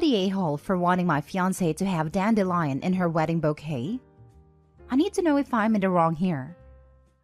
I the a-hole for wanting my fiancé to have dandelion in her wedding bouquet? I need to know if I'm in the wrong here.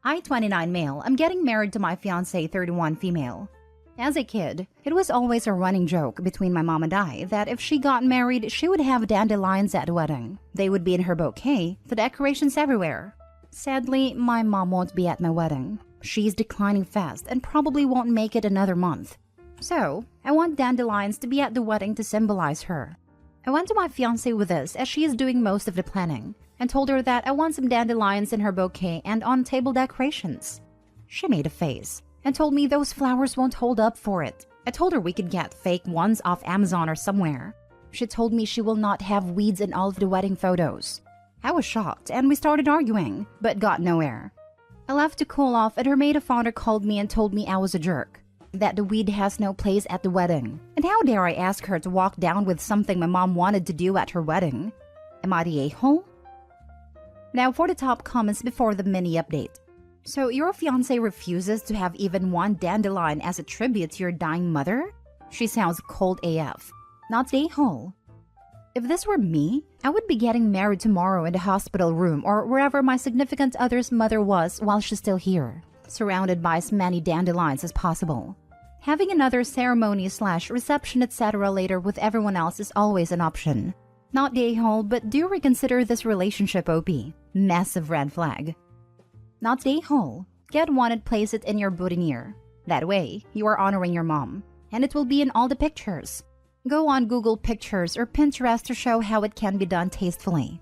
I, 29 male, am getting married to my fiancé, 31 female. As a kid, it was always a running joke between my mom and I that if she got married, she would have dandelions at the wedding. They would be in her bouquet, the decorations everywhere. Sadly, my mom won't be at my wedding. She's declining fast and probably won't make it another month. So, I want dandelions to be at the wedding to symbolize her. I went to my fiancé with this as she is doing most of the planning and told her that I want some dandelions in her bouquet and on table decorations. She made a face and told me those flowers won't hold up for it. I told her we could get fake ones off Amazon or somewhere. She told me she will not have weeds in all of the wedding photos. I was shocked and we started arguing, but got nowhere. I left to cool off and her maid of honor called me and told me I was a jerk, that the weed has no place at the wedding. And how dare I ask her to walk down with something my mom wanted to do at her wedding? Am I the a-hole? Now for the top comments before the mini update. So your fiancé refuses to have even one dandelion as a tribute to your dying mother? She sounds cold AF. Not the a-hole. If this were me, I would be getting married tomorrow in the hospital room or wherever my significant other's mother was while she's still here, surrounded by as many dandelions as possible. Having another ceremony/reception etc. later with everyone else is always an option. Not the a-hole, but do reconsider this relationship OP. Massive red flag. Not the a-hole. Get one and place it in your boutonniere. That way, you are honoring your mom, and it will be in all the pictures. Go on Google Pictures or Pinterest to show how it can be done tastefully.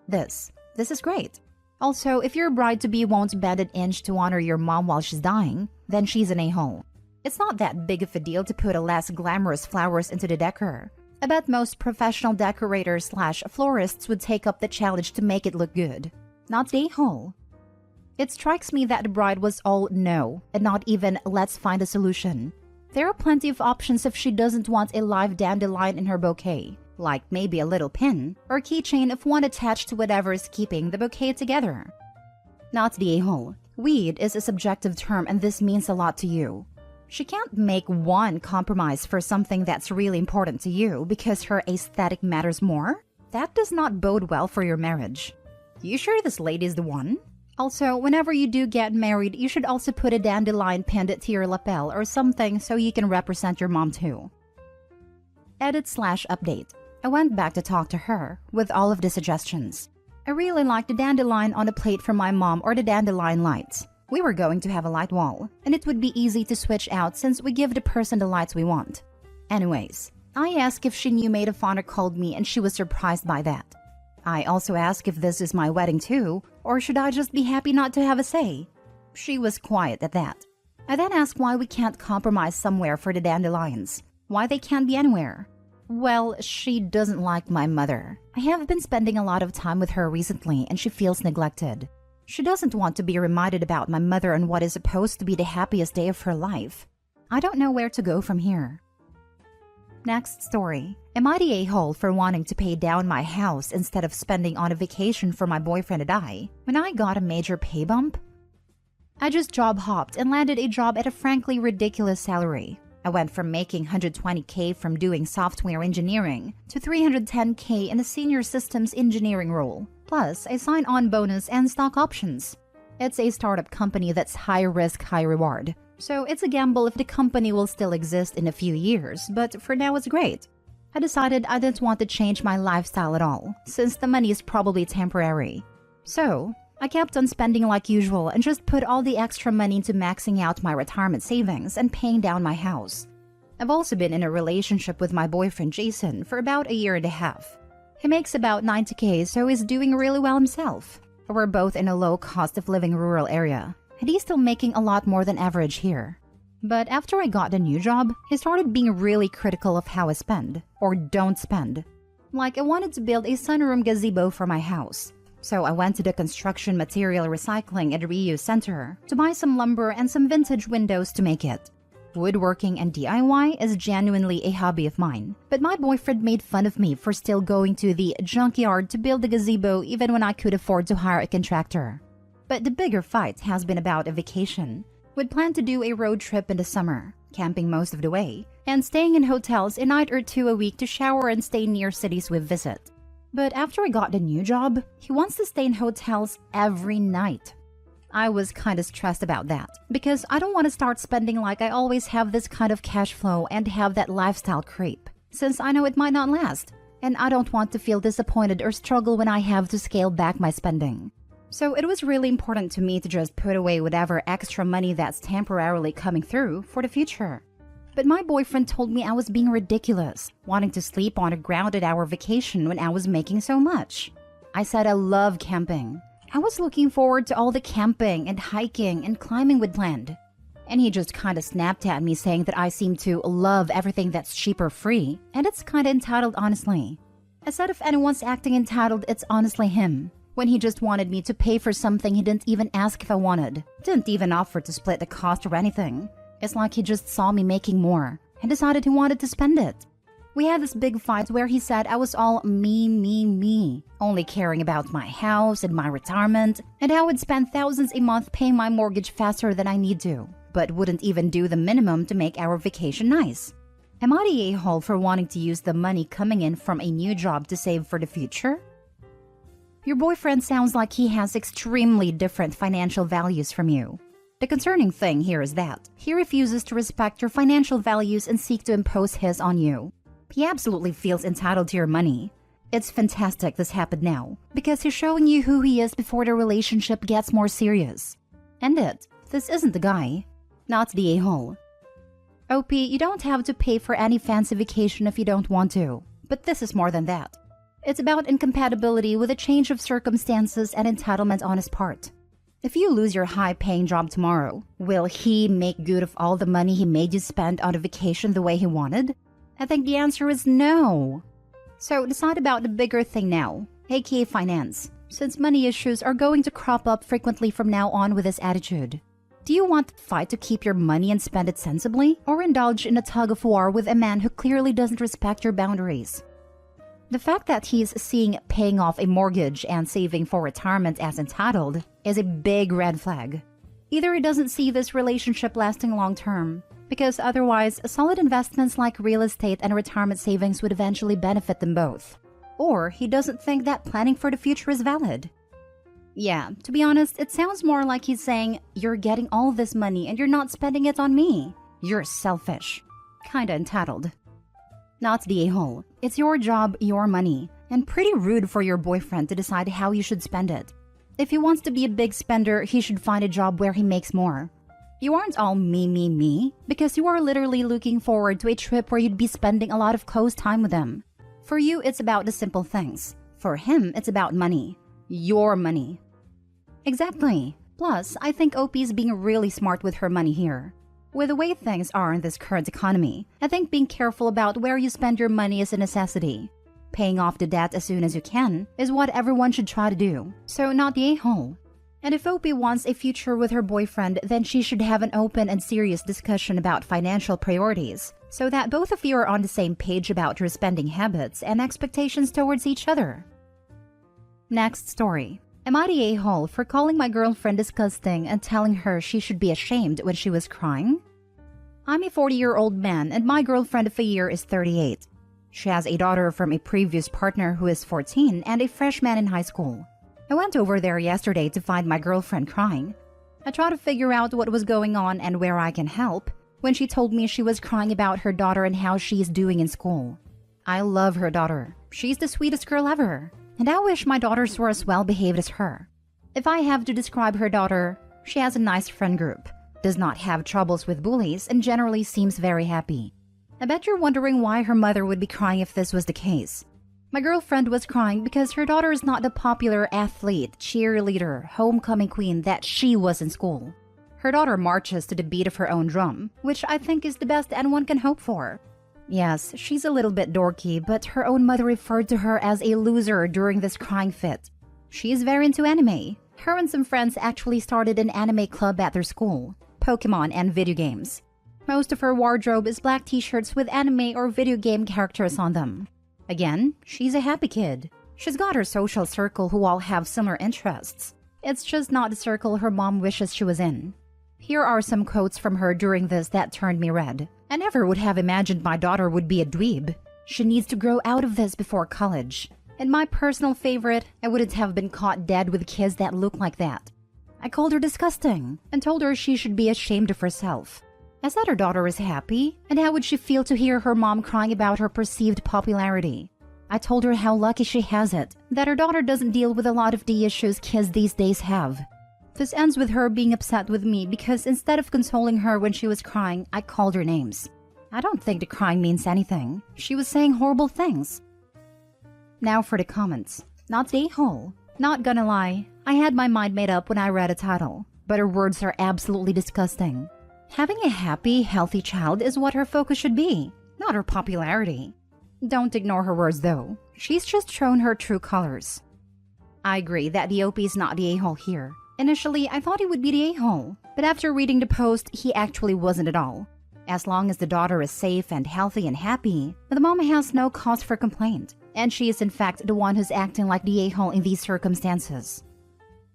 This is great. Also, if your bride-to-be won't bend an inch to honor your mom while she's dying, then she's an a-hole. It's not that big of a deal to put a less glamorous flowers into the decor. I bet most professional decorators/florists would take up the challenge to make it look good. Not the a-hole. It strikes me that the bride was all no, and not even let's find a solution. There are plenty of options if she doesn't want a live dandelion in her bouquet, like maybe a little pin or keychain if one attached to whatever is keeping the bouquet together. Not the a-hole. Weed is a subjective term and this means a lot to you. She can't make one compromise for something that's really important to you because her aesthetic matters more? That does not bode well for your marriage. You sure this lady is the one? Also, whenever you do get married, you should also put a dandelion pinned to your lapel or something so you can represent your mom too. Edit/update. I went back to talk to her with all of the suggestions. I really liked the dandelion on a plate for my mom or the dandelion lights. We were going to have a light wall, and it would be easy to switch out since we give the person the lights we want. Anyways, I asked if she knew maid of honor called me and she was surprised by that. I also asked if this is my wedding too, or should I just be happy not to have a say? She was quiet at that. I then asked why we can't compromise somewhere for the dandelions. Why they can't be anywhere. Well, she doesn't like my mother. I have been spending a lot of time with her recently and she feels neglected. She doesn't want to be reminded about my mother on what is supposed to be the happiest day of her life. I don't know where to go from here. Next story. Am I the a-hole for wanting to pay down my house instead of spending on a vacation for my boyfriend and I when I got a major pay bump? I just job hopped and landed a job at a frankly ridiculous salary. I went from making $120K from doing software engineering to $310K in a senior systems engineering role, plus a sign-on bonus and stock options. It's a startup company that's high risk, high reward. So it's a gamble if the company will still exist in a few years, but for now it's great. I decided I didn't want to change my lifestyle at all, since the money is probably temporary. So I kept on spending like usual and just put all the extra money into maxing out my retirement savings and paying down my house. I've also been in a relationship with my boyfriend Jason for about a year and a half. He makes about 90K, so he's doing really well himself. We're both in a low cost of living rural area, and he's still making a lot more than average here. But after I got a new job, he started being really critical of how I spend, or don't spend. Like I wanted to build a sunroom gazebo for my house. So I went to the construction material recycling and reuse center to buy some lumber and some vintage windows to make it. Woodworking and DIY is genuinely a hobby of mine, but my boyfriend made fun of me for still going to the junkyard to build the gazebo even when I could afford to hire a contractor. But the bigger fight has been about a vacation. We'd planned to do a road trip in the summer, camping most of the way, and staying in hotels a night or two a week to shower and stay near cities we visit. But after I got the new job, he wants to stay in hotels every night. I was kind of stressed about that because I don't want to start spending like I always have this kind of cash flow and have that lifestyle creep, since I know it might not last, and I don't want to feel disappointed or struggle when I have to scale back my spending. So it was really important to me to just put away whatever extra money that's temporarily coming through for the future. But my boyfriend told me I was being ridiculous, wanting to sleep on a grounded-hour vacation when I was making so much. I said I love camping. I was looking forward to all the camping and hiking and climbing we'd planned. And he just kind of snapped at me saying that I seem to love everything that's cheap or free, and it's kind of entitled honestly. I said if anyone's acting entitled, it's honestly him, when he just wanted me to pay for something he didn't even ask if I wanted, didn't even offer to split the cost or anything. It's like he just saw me making more and decided he wanted to spend it. We had this big fight where he said I was all me, only caring about my house and my retirement, and how I would spend thousands a month paying my mortgage faster than I need to, but wouldn't even do the minimum to make our vacation nice. Am I the a-hole for wanting to use the money coming in from a new job to save for the future? Your boyfriend sounds like he has extremely different financial values from you. The concerning thing here is that he refuses to respect your financial values and seek to impose his on you. He absolutely feels entitled to your money. It's fantastic this happened now, because he's showing you who he is before the relationship gets more serious. And this isn't the guy. Not the a-hole. OP, you don't have to pay for any fancy vacation if you don't want to, but this is more than that. It's about incompatibility with a change of circumstances and entitlement on his part. If you lose your high-paying job tomorrow, will he make good of all the money he made you spend on a vacation the way he wanted? I think the answer is no. So decide about the bigger thing now, aka finance, since money issues are going to crop up frequently from now on with this attitude. Do you want to fight to keep your money and spend it sensibly, or indulge in a tug-of-war with a man who clearly doesn't respect your boundaries? The fact that he's seeing paying off a mortgage and saving for retirement as entitled is a big red flag. Either he doesn't see this relationship lasting long-term, because otherwise, solid investments like real estate and retirement savings would eventually benefit them both. Or he doesn't think that planning for the future is valid. Yeah, to be honest, it sounds more like he's saying, you're getting all this money and you're not spending it on me. You're selfish. Kinda entitled. Not the a-hole. It's your job, your money, and pretty rude for your boyfriend to decide how you should spend it. If he wants to be a big spender, he should find a job where he makes more. You aren't all me, because you are literally looking forward to a trip where you'd be spending a lot of close time with him. For you, it's about the simple things. For him, it's about money. Your money. Exactly. Plus, I think OP's being really smart with her money here. With the way things are in this current economy, I think being careful about where you spend your money is a necessity. Paying off the debt as soon as you can is what everyone should try to do, so not the a-hole. And if OP wants a future with her boyfriend, then she should have an open and serious discussion about financial priorities, so that both of you are on the same page about your spending habits and expectations towards each other. Next story. Am I the a-hole for calling my girlfriend disgusting and telling her she should be ashamed when she was crying? I'm a 40-year-old man and my girlfriend of a year is 38. She has a daughter from a previous partner who is 14 and a freshman in high school. I went over there yesterday to find my girlfriend crying. I tried to figure out what was going on and where I can help when she told me she was crying about her daughter and how she is doing in school. I love her daughter. She's the sweetest girl ever. And I wish my daughters were as well behaved as her. If I have to describe her daughter, she has a nice friend group, does not have troubles with bullies, and generally seems very happy. I bet you're wondering why her mother would be crying if this was the case. My girlfriend was crying because her daughter is not the popular athlete, cheerleader, homecoming queen that she was in school. Her daughter marches to the beat of her own drum, which I think is the best anyone can hope for. Yes, she's a little bit dorky, but her own mother referred to her as a loser during this crying fit. She's very into anime. Her and some friends actually started an anime club at their school, Pokemon and video games. Most of her wardrobe is black t-shirts with anime or video game characters on them. Again, she's a happy kid. She's got her social circle who all have similar interests. It's just not the circle her mom wishes she was in. Here are some quotes from her during this that turned me red. I never would have imagined my daughter would be a dweeb. She needs to grow out of this before college. And my personal favorite, I wouldn't have been caught dead with kids that look like that. I called her disgusting and told her she should be ashamed of herself. I said her daughter is happy, and how would she feel to hear her mom crying about her perceived popularity? I told her how lucky she has it, that her daughter doesn't deal with a lot of the issues kids these days have. This ends with her being upset with me because instead of consoling her when she was crying, I called her names. I don't think the crying means anything. She was saying horrible things. Now for the comments. Not the a-hole. Not gonna lie, I had my mind made up when I read a title, but her words are absolutely disgusting. Having a happy, healthy child is what her focus should be, not her popularity. Don't ignore her words though. She's just shown her true colors. I agree that the OP is not the a-hole here. Initially, I thought he would be the a-hole, but after reading the post, he actually wasn't at all. As long as the daughter is safe and healthy and happy, the mom has no cause for complaint, and she is in fact the one who's acting like the a-hole in these circumstances.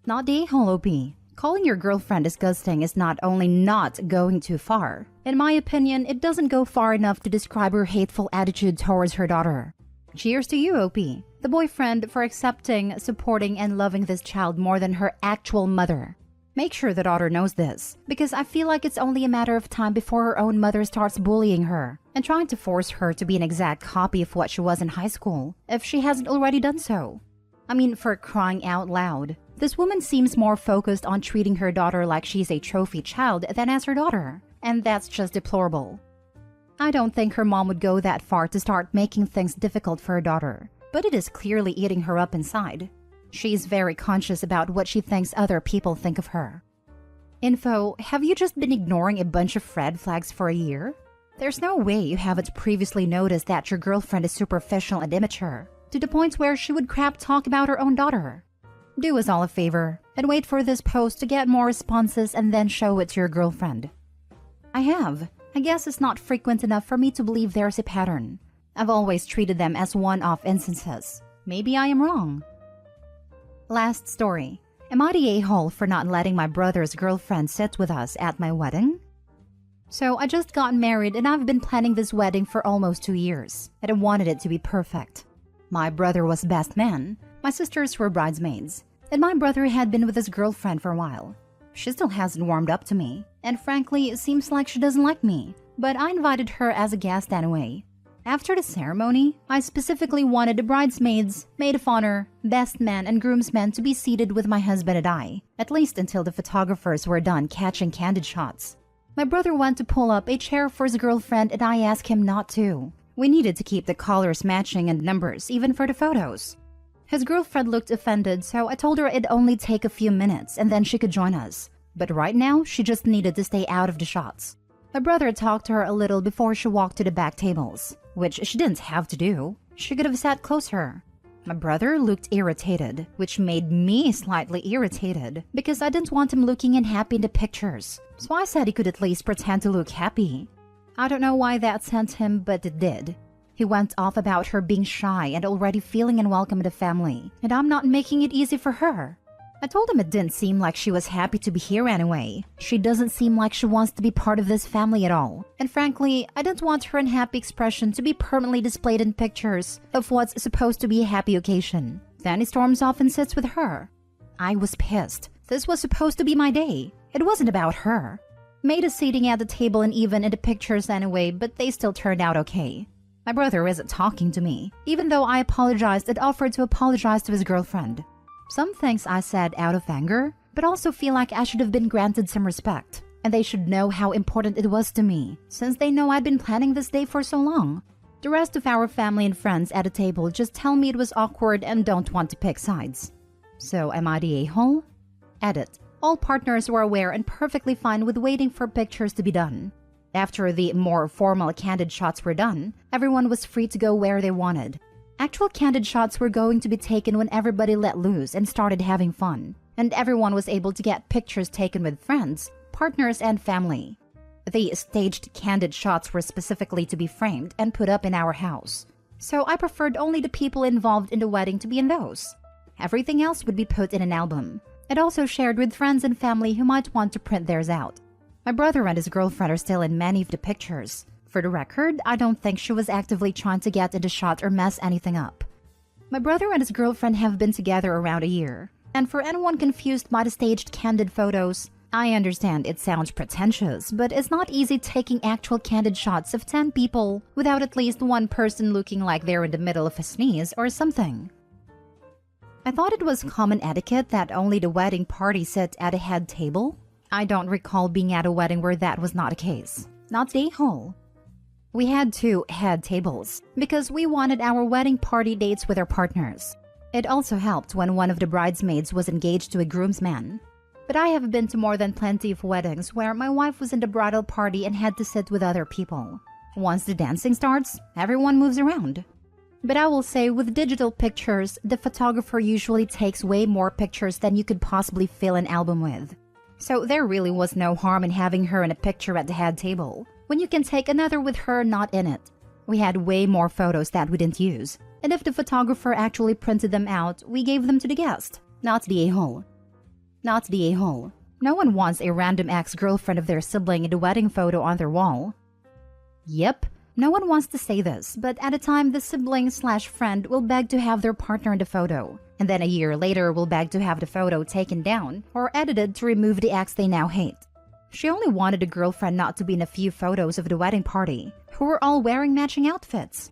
Not the a-hole, OP. Calling your girlfriend disgusting is not only not going too far. In my opinion, it doesn't go far enough to describe her hateful attitude towards her daughter. Cheers to you, OP, the boyfriend, for accepting, supporting, and loving this child more than her actual mother. Make sure the daughter knows this, because I feel like it's only a matter of time before her own mother starts bullying her and trying to force her to be an exact copy of what she was in high school, if she hasn't already done so. I mean, for crying out loud, this woman seems more focused on treating her daughter like she's a trophy child than as her daughter, and that's just deplorable. I don't think her mom would go that far to start making things difficult for her daughter, but it is clearly eating her up inside. She's very conscious about what she thinks other people think of her. Info, have you just been ignoring a bunch of red flags for a year? There's no way you haven't previously noticed that your girlfriend is superficial and immature, to the point where she would crap talk about her own daughter. Do us all a favor and wait for this post to get more responses and then show it to your girlfriend. I have. I guess it's not frequent enough for me to believe there's a pattern. I've always treated them as one-off instances. Maybe I am wrong. Last story. Am I the a-hole for not letting my brother's girlfriend sit with us at my wedding? So I just got married and I've been planning this wedding for almost 2 years, and I wanted it to be perfect. My brother was best man, my sisters were bridesmaids, and my brother had been with his girlfriend for a while. She still hasn't warmed up to me, and frankly, it seems like she doesn't like me, but I invited her as a guest anyway. After the ceremony, I specifically wanted the bridesmaids, maid of honor, best man, and groomsmen to be seated with my husband and I, at least until the photographers were done catching candid shots. My brother went to pull up a chair for his girlfriend and I asked him not to. We needed to keep the colors matching and numbers, even for the photos. His girlfriend looked offended, so I told her it'd only take a few minutes and then she could join us. But right now, she just needed to stay out of the shots. My brother talked to her a little before she walked to the back tables, which she didn't have to do. She could have sat closer. My brother looked irritated, which made me slightly irritated because I didn't want him looking unhappy in the pictures. So I said he could at least pretend to look happy. I don't know why that sent him, but it did. He went off about her being shy and already feeling unwelcome in the family, and I'm not making it easy for her. I told him it didn't seem like she was happy to be here anyway. She doesn't seem like she wants to be part of this family at all. And frankly, I didn't want her unhappy expression to be permanently displayed in pictures of what's supposed to be a happy occasion. Then he storms off and sits with her. I was pissed. This was supposed to be my day. It wasn't about her. Maid is sitting at the table and even in the pictures anyway, but they still turned out okay. My brother isn't talking to me, even though I apologized and offered to apologize to his girlfriend. Some things I said out of anger, but also feel like I should have been granted some respect. And they should know how important it was to me, since they know I'd been planning this day for so long. The rest of our family and friends at the table just tell me it was awkward and don't want to pick sides. So am I the a-hole? Edit. All partners were aware and perfectly fine with waiting for pictures to be done. After the more formal candid shots were done, everyone was free to go where they wanted. Actual candid shots were going to be taken when everybody let loose and started having fun, and everyone was able to get pictures taken with friends, partners, and family. The staged candid shots were specifically to be framed and put up in our house, so I preferred only the people involved in the wedding to be in those. Everything else would be put in an album, and also shared with friends and family who might want to print theirs out. My brother and his girlfriend are still in many of the pictures. For the record, I don't think she was actively trying to get in the shot or mess anything up. My brother and his girlfriend have been together around a year, and for anyone confused by the staged candid photos, I understand it sounds pretentious, but it's not easy taking actual candid shots of 10 people without at least one person looking like they're in the middle of a sneeze or something. I thought it was common etiquette that only the wedding party sit at a head table. I don't recall being at a wedding where that was not the case. Not the hall. We had 2 head tables because we wanted our wedding party dates with our partners. It also helped when one of the bridesmaids was engaged to a groomsman. But I have been to more than plenty of weddings where my wife was in the bridal party and had to sit with other people. Once the dancing starts, everyone moves around. But I will say with digital pictures, the photographer usually takes way more pictures than you could possibly fill an album with. So there really was no harm in having her in a picture at the head table, when you can take another with her not in it. We had way more photos that we didn't use, and if the photographer actually printed them out, we gave them to the guest, not the a-hole. Not the a-hole. No one wants a random ex-girlfriend of their sibling in the wedding photo on their wall. Yep, no one wants to say this, but at a time the sibling/friend will beg to have their partner in the photo, and then a year later will beg to have the photo taken down or edited to remove the ex they now hate. She only wanted the girlfriend not to be in a few photos of the wedding party, who were all wearing matching outfits.